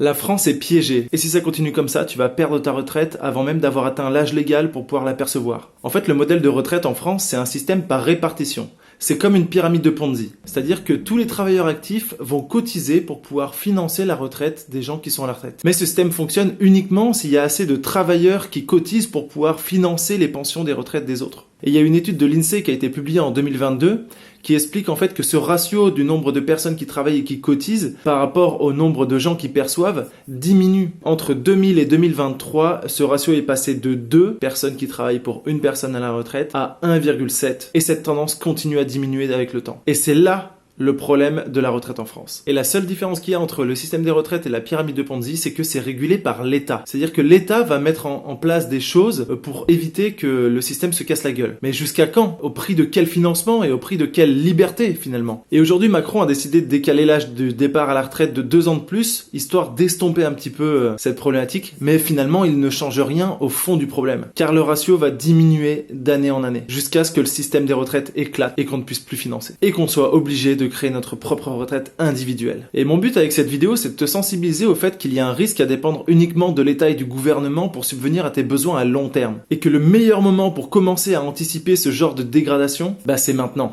La France est piégée, et si ça continue comme ça, tu vas perdre ta retraite avant même d'avoir atteint l'âge légal pour pouvoir la percevoir. En fait, le modèle de retraite en France, c'est un système par répartition. C'est comme une pyramide de Ponzi, c'est-à-dire que tous les travailleurs actifs vont cotiser pour pouvoir financer la retraite des gens qui sont à la retraite. Mais ce système fonctionne uniquement s'il y a assez de travailleurs qui cotisent pour pouvoir financer les pensions des retraites des autres. Et il y a une étude de l'INSEE qui a été publiée en 2022 qui explique en fait que ce ratio du nombre de personnes qui travaillent et qui cotisent par rapport au nombre de gens qui perçoivent diminue. Entre 2000 et 2023, ce ratio est passé de 2 personnes qui travaillent pour une personne à la retraite à 1,7. Et cette tendance continue à diminuer avec le temps. Et c'est là le problème de la retraite en France. Et la seule différence qu'il y a entre le système des retraites et la pyramide de Ponzi, c'est que c'est régulé par l'État. C'est-à-dire que l'État va mettre en place des choses pour éviter que le système se casse la gueule. Mais jusqu'à quand? Au prix de quel financement et au prix de quelle liberté finalement? Et aujourd'hui, Macron a décidé de décaler l'âge de départ à la retraite de 2 ans de plus, histoire d'estomper un petit peu cette problématique. Mais finalement, il ne change rien au fond du problème. Car le ratio va diminuer d'année en année, jusqu'à ce que le système des retraites éclate et qu'on ne puisse plus financer. Et qu'on soit obligé de créer notre propre retraite individuelle. Et mon but avec cette vidéo, c'est de te sensibiliser au fait qu'il y a un risque à dépendre uniquement de l'État et du gouvernement pour subvenir à tes besoins à long terme. Et que le meilleur moment pour commencer à anticiper ce genre de dégradation, c'est maintenant.